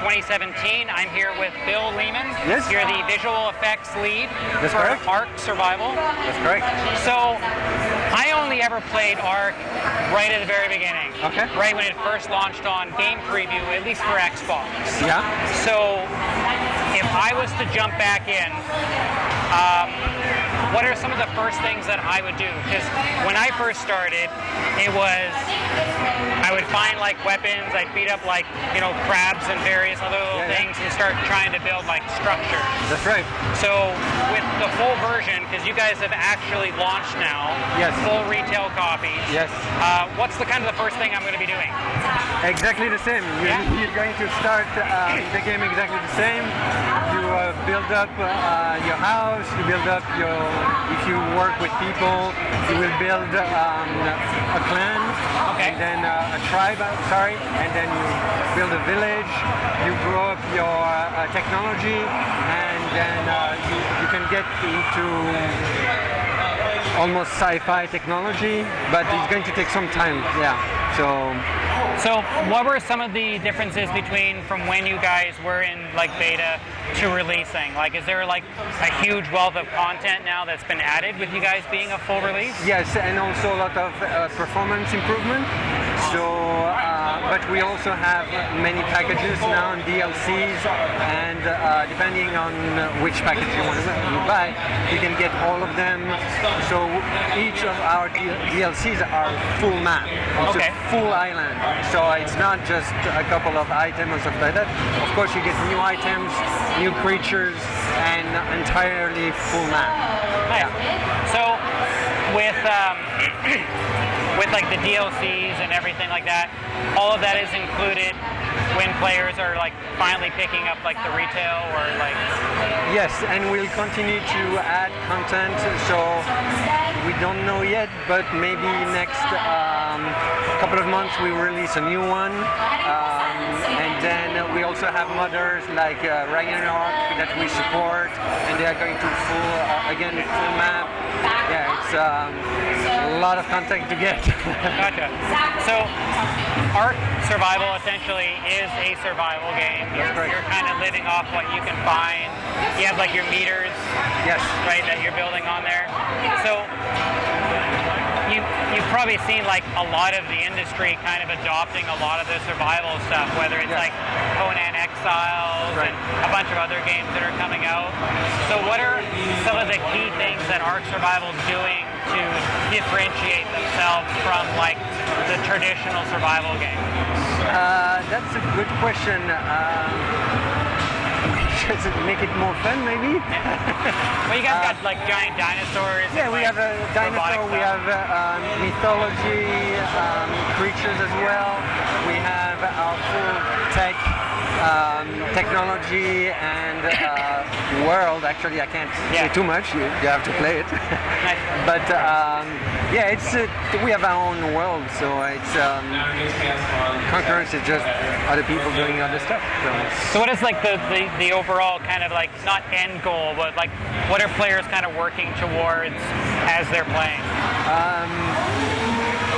2017. I'm here with Bill Leeman. Yes. You're the visual effects lead That's for correct. Ark Survival. That's correct. So, I only ever played Ark right at the very beginning. Okay. Right when it first launched on Game Preview, at least for Xbox. Yeah. So, if I was to jump back in, what are some of the first things that I would do? Because when I first started, it was, I would find like weapons, I'd beat up like, crabs and various other little things and start trying to build like structures. That's right. So with the full version, because you guys have actually launched now, Yes. full retail copies, Yes. what's the first thing I'm going to be doing? Exactly the same. You're going to start the game exactly the same. You build up your house, you build up if you work with people, you will build a clan, and then a tribe, and then you build a village, you grow up your technology, and then you can get into almost sci-fi technology, but it's going to take some time, So what were some of the differences between from when you guys were in like beta to releasing? Like, is there like a huge wealth of content now that's been added with you guys being a full release? Yes, and also a lot of performance improvement. So, but we also have many packages now and DLCs, and depending on which package you want to buy, you can get all of them. So each of our DLCs are full map, it's a full island. So it's not just a couple of items or stuff like that. Of course, you get new items, new creatures, and entirely full map. Nice. So with with like the DLCs and everything like that, all of that is included when players are like finally picking up like the retail or like. Yes, and we'll continue to add content. So we don't know yet, but maybe next couple of months we will release a new one, and then we also have modders like Ragnarok that we support, and they are going to full map. Yeah, it's a lot of content to get. Gotcha. So Ark Survival essentially is a survival game. You're kind of living off what you can find. You have like your meters, yes, right, that you're building on there. So you've probably seen like a lot of the industry kind of adopting a lot of the survival stuff, whether it's like Conan Exiles and a bunch of other games that are coming out. So what are some of the key things that Ark Survival is doing to differentiate themselves from like the traditional survival game? That's a good question. Just make it more fun, maybe. Well, you guys got like giant dinosaurs. Yeah, we have a dinosaur. We have mythology, creatures as well. We have our full tech, technology, and world. Actually, I can't say too much. You have to play it. Nice. But yeah, it's we have our own world, so it's Concurrence is just other people doing other stuff. So what is like the overall kind of like not end goal, but like what are players kind of working towards as they're playing?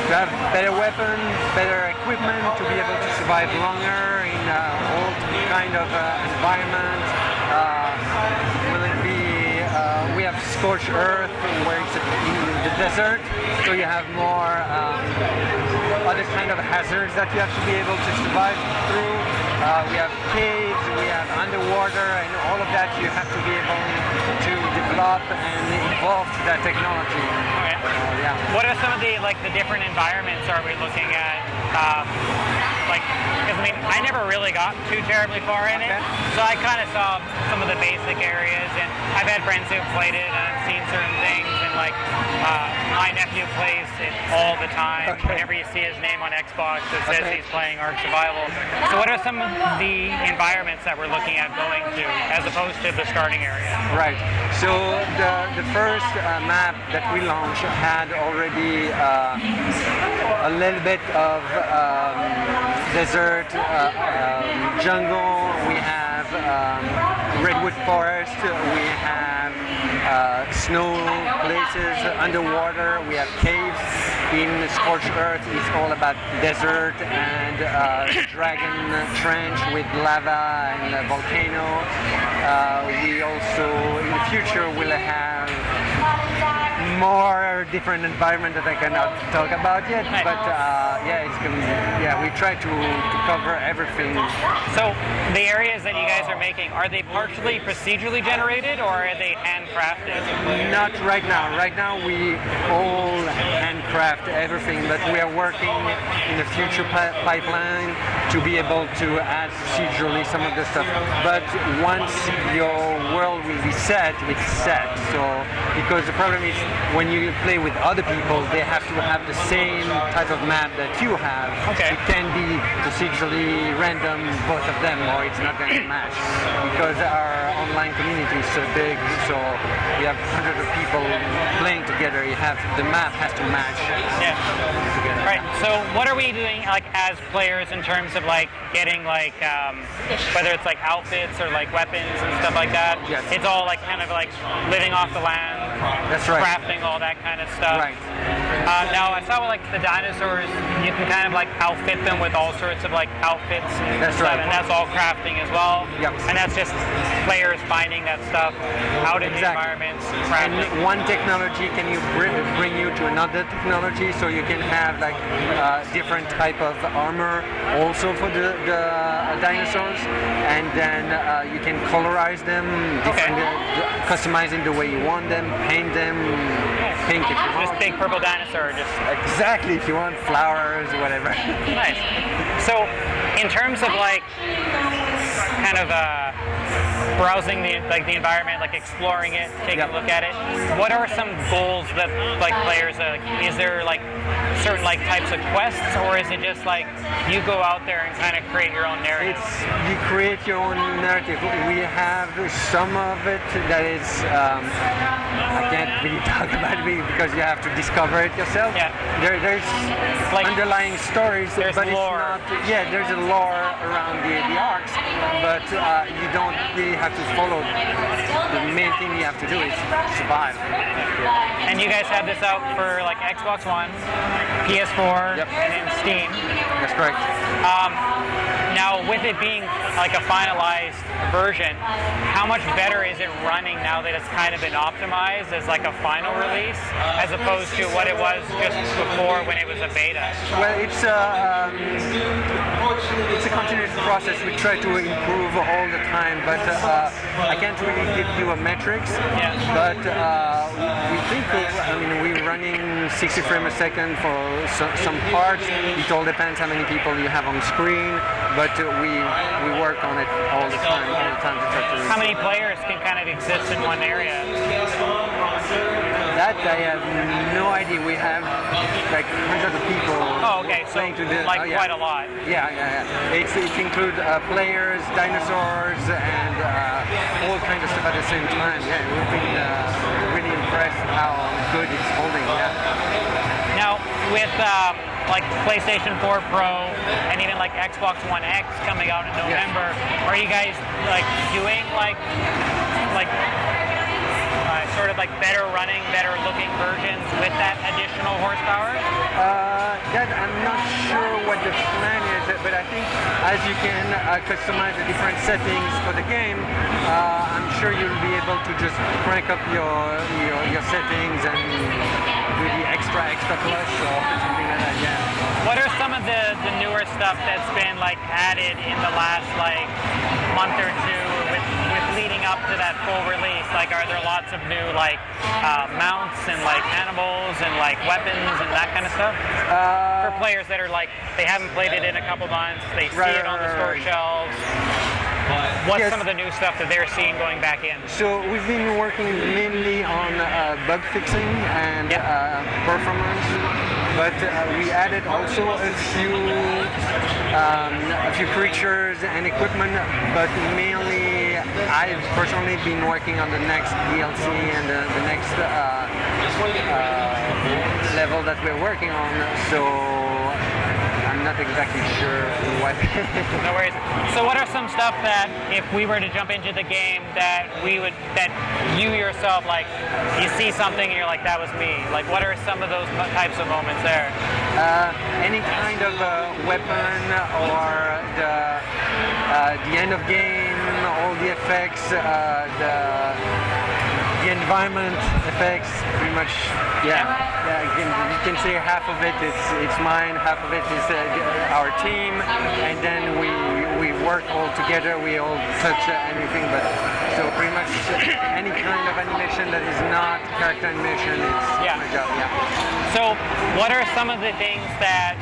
To have better weapons, better equipment, to be able to survive longer in all kind of environments. Will it be? We have scorched earth where it's in the desert, so you have more other kind of hazards that you have to be able to survive through. We have caves, we have underwater, and all of that you have to be able to develop and evolve to that technology. Yeah. What are some of the different environments are we looking at? Because I mean, I never really got too terribly far in it, so I kind of saw some of the basic areas, and I've had friends who've played it and I've seen certain things, and like my nephew plays it all the time. Whenever you see his name on Xbox, it says he's playing Ark Survival. So what are some of the environments that we're looking at going to, as opposed to the starting area? Right. So the first map that we launched had already a little bit of desert, jungle. We have redwood forest. We have snow places, underwater. We have caves. In Scorched Earth, it's all about desert and dragon trench with lava and a volcano. We also, in the future, will have more different environment that I cannot talk about yet. Nice. But we try to cover everything. So the areas that you guys are making, are they partially procedurally generated or are they handcrafted? Not right now. Right now we all handcraft everything, but we are working in the future pipeline to be able to add procedurally some of the stuff. But once your world will be set, it's set. So because the problem is when you play with other people, they have to have the same type of map that you have. Okay. It can be procedurally random, both of them, or it's not going to match. Because our online community is so big, so we have hundreds of people playing together. The map has to match together. Right. So what are we doing like as players in terms of like getting like whether it's like outfits or like weapons and stuff like that? Yes. It's all like kind of like living off the land. That's right. Crafting, all that kind of stuff. Right. Now I saw with like the dinosaurs, you can kind of like outfit them with all sorts of like outfits and That's stuff, right. and that's all crafting as well. Yep. And that's just players finding that stuff out in the environments, crafting. And one technology can bring you to another technology, so you can have like different type of armor also for the dinosaurs, and then you can colorize them, customize in the way you want them, paint them pink if you want. This big purple dinosaur, just exactly, if you want flowers or whatever. nice. So, in terms of like kind of browsing the environment, like exploring it, taking a look at it, what are some goals that like players? Is there like certain like types of quests, or is it just like you go out there and kind of create your own narrative? You create your own narrative. We have some of it that is I can't really talk about it because you have to discover it yourself. Yeah. There's like underlying stories, there's but lore. it's not. Yeah, there's a lore around the arcs, but you don't really have to follow. The main thing you have to do is survive. And you guys have this out for like Xbox One, PS4, and in Steam. That's correct. Now, with it being like a finalized version, how much better is it running now that it's kind of been optimized as like a final release, as opposed to what it was just before when it was a beta? Well, it's a continuous process. We try to improve all the time, but I can't really give you a metrics. Yeah. But we think we're running 60 frames a second for some parts. It all depends how many people you have on screen, but we work on it all the time to try to. How many players can kind of exist in one area? That I have no idea. We have like hundreds of people. Oh, okay. So quite a lot. Yeah. It includes players, dinosaurs, and all kinds of stuff at the same time. Yeah, we've been really impressed how good it's holding. Yeah. Now, with like PlayStation 4 Pro and even like Xbox One X coming out in November, are you guys like doing like sort of like better running, better looking versions with that additional horsepower? That I'm not sure what the plan is, but I think as you can customize the different settings for the game, I'm sure you'll be able to just crank up your settings and do the extra plus or something like that. Yeah. What are some of the newer stuff that's been like added in the last like month or two with leading up to that full release? Like, are there lots of new like mounts and like animals and like weapons and that kind of stuff for players that are like they haven't played it in a couple months, they see it on the store shelves? What's some of the new stuff that they're seeing going back in? So we've been working mainly on bug fixing and performance, but we added also a few creatures and equipment, but mainly I've personally been working on the next DLC and the next level that we're working on. So I'm not exactly sure what. No worries. So what are some stuff that if we were to jump into the game that you yourself, like, you see something and you're like, that was me? Like, what are some of those types of moments there? Any kind of weapon or the end of game, all the effects, the environment effects, pretty much. You can say half of it it's mine, half of it is our team, and then we work all together. We all touch anything, but so pretty much any kind of animation that is not character animation, it's my job. Yeah. So what are some of the things that,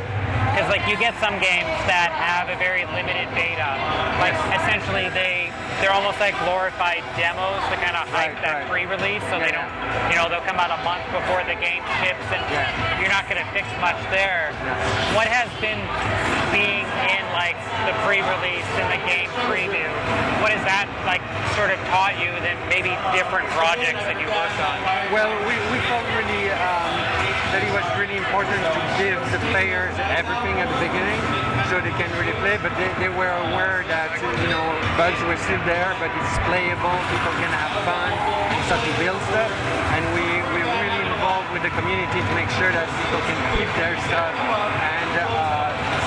because like you get some games that have a very limited beta, like essentially they're almost like glorified demos to kind of hype that pre-release, so they don't, they'll come out a month before the game ships, and you're not going to fix much there. What has been being in like the pre-release and the game preview? What has that like sort of taught you than maybe different projects that you worked on? Well, we felt really that it was really important to give the players everything at the beginning so they can really play, but they were aware that bugs were still there, but it's playable, people can have fun, start to build stuff, and we're really involved with the community to make sure that people can keep their stuff and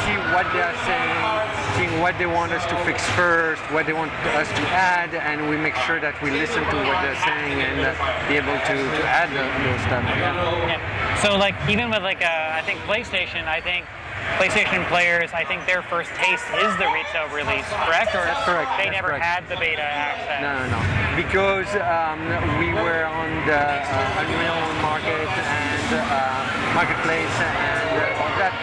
see what they're saying, seeing what they want us to fix first, what they want us to add, and we make sure that we listen to what they're saying and be able to add those stuff. So like even with like I think PlayStation players, I think their first taste is the retail release, correct? Or that's correct. They never had the beta access. No. Because we were on the Unreal market and marketplace and all that.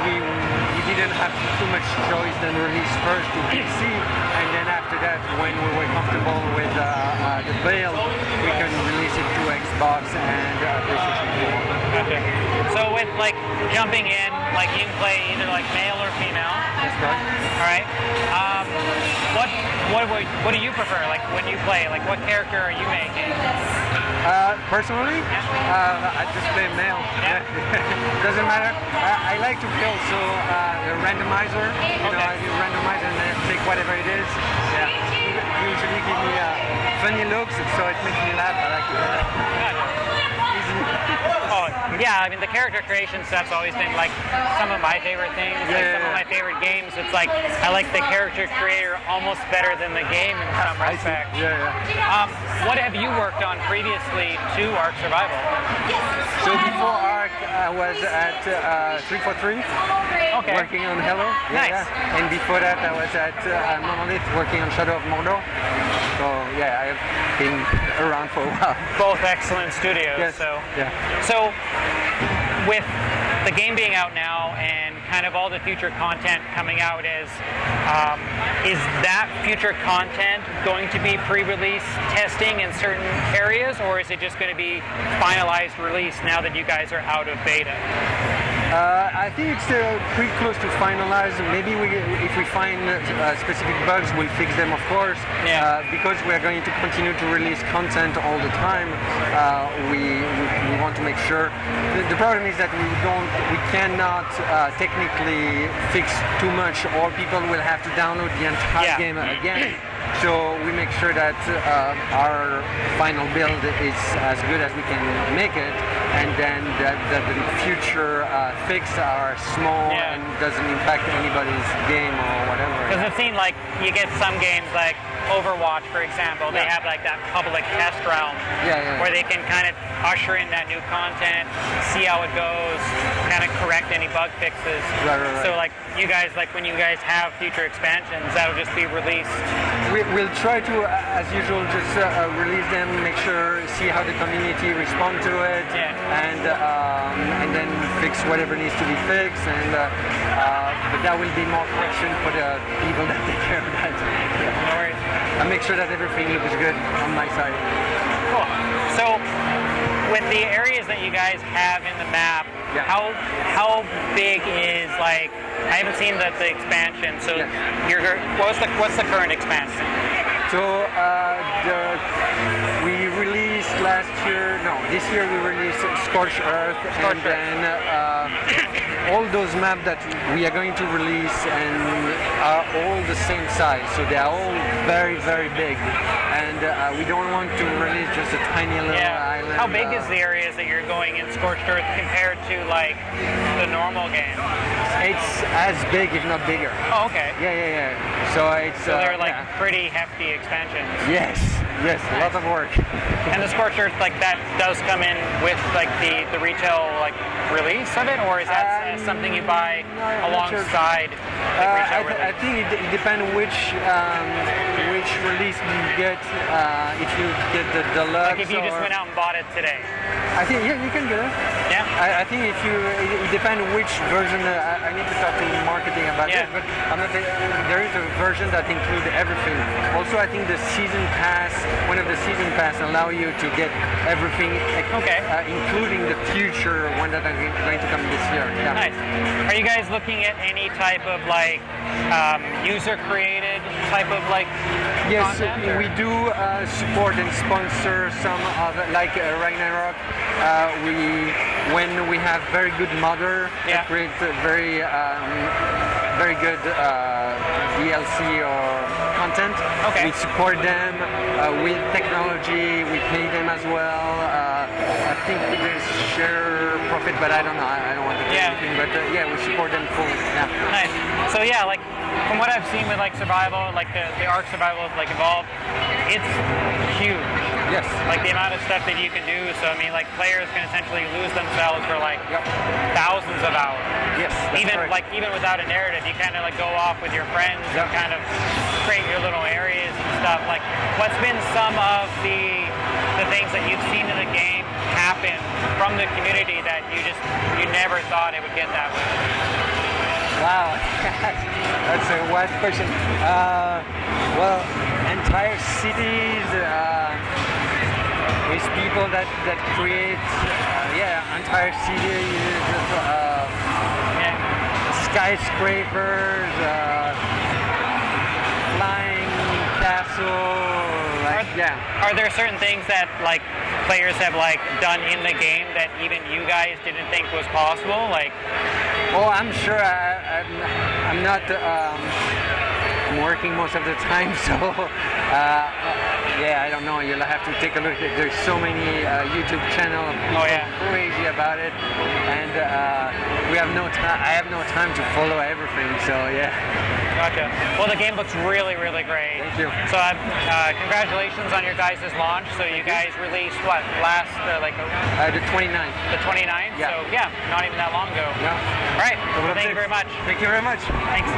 We didn't have too much choice than release first to PC, and then after that, when we were comfortable with the build, we can release it to Xbox and PlayStation 4. Okay. So with like jumping in, like you can play either like male or female. That's right. All right. What do you prefer? Like when you play, like what character are you making? Personally, I just play male. Doesn't matter. I like to play also a randomizer. I do randomizer and then take whatever it is. Usually give me funny looks, so it makes me laugh. I like it. Oh, yeah, I mean, the character creation stuff's always been like some of my favorite things. Some of my favorite games, it's like I like the character creator almost better than the game in some respects. What have you worked on previously to Ark Survival? So before Ark, I was at 343, working on Hello. Nice. And before that, I was at Monolith, working on Shadow of Mordor. So I've been around for a while. Both excellent studios. Yes. So with the game being out now and kind of all the future content coming out, is that future content going to be pre-release testing in certain areas, or is it just going to be finalized release now that you guys are out of beta? I think it's pretty close to finalized. Maybe if we find specific bugs, we'll fix them, of course. Because we're going to continue to release content all the time, we want to make sure. The problem is that we cannot technically fix too much, or people will have to download the entire game again. So we make sure that our final build is as good as we can make it, and then that the future fix are small and doesn't impact anybody's game or whatever. Because it seems like you get some games like Overwatch, for example, they have like that public test realm where they can kind of usher in that new content, see how it goes, kind of correct any bug fixes. Right. So like you guys, like when you guys have future expansions, that'll just be released. We'll try to, as usual, just release them, make sure, see how the community respond to it, and then fix whatever needs to be fixed. And but that will be more friction for the people that take care of that. No worries. I make sure that everything looks good on my side. Cool. So with the areas that you guys have in the map, how big is, like, I haven't seen the expansion, so what's the current expansion? So we released last year, this year we released Scorched Earth, and then all those maps that we are going to release and are all the same size, so they are all very, very big, and we don't want to release just a tiny little island. How big is the areas that you're going in Scorched Earth compared to like the normal game? It's as big, if not bigger. Oh, okay. Yeah. So it's they're like pretty hefty expansions. Yes, a lot of work. And the Scorched Earth, like that does come in with like the retail like release of it, or is that something you buy alongside the retail release? I think it depends which release you get. If you get the deluxe, like if you just went out and bought it today. I think you can get it. Yeah. I think if you, it depends which version. I need to talk to marketing about this, but I'm not. There is a version that includes everything. Also, I think the season pass, one of the season pass, allow you to get everything, including the future one that are going to come this year. Yeah. Nice. Are you guys looking at any type of like user-created type of like content? Yes, we do support and sponsor some of like Ragnarok. When we have very good modder that creates very good DLC or content, we support them with technology. We pay them as well. I think there's share profit, but I don't know. I don't want to say anything. But we support them fully. Yeah. Nice. So like from what I've seen with like survival, like the Ark survival like Evolved, it's huge. Yes. Like the amount of stuff that you can do. So I mean, like players can essentially lose themselves for like thousands of hours. Yes. Even without a narrative, you kind of like go off with your friends and kind of create your little areas and stuff. Like, what's been some of the things that you've seen in the game happen from the community that you never thought it would get that way? Wow, that's a wide question. Well, entire cities. With people that create entire cities, skyscrapers, flying castles, Are there certain things that like players have like done in the game that even you guys didn't think was possible? Like, I'm sure I'm not. I'm working most of the time, so I don't know. You'll have to take a look. There's so many YouTube channels of people crazy about it, and we have no time. I have no time to follow everything. So Gotcha. Well, the game looks really, really great. Thank you. So congratulations on your guys' launch. So you guys released what last the 29th. The 29th. Yeah. So not even that long ago. Yeah. All right. Well, thank you very much. Thank you very much. Thanks.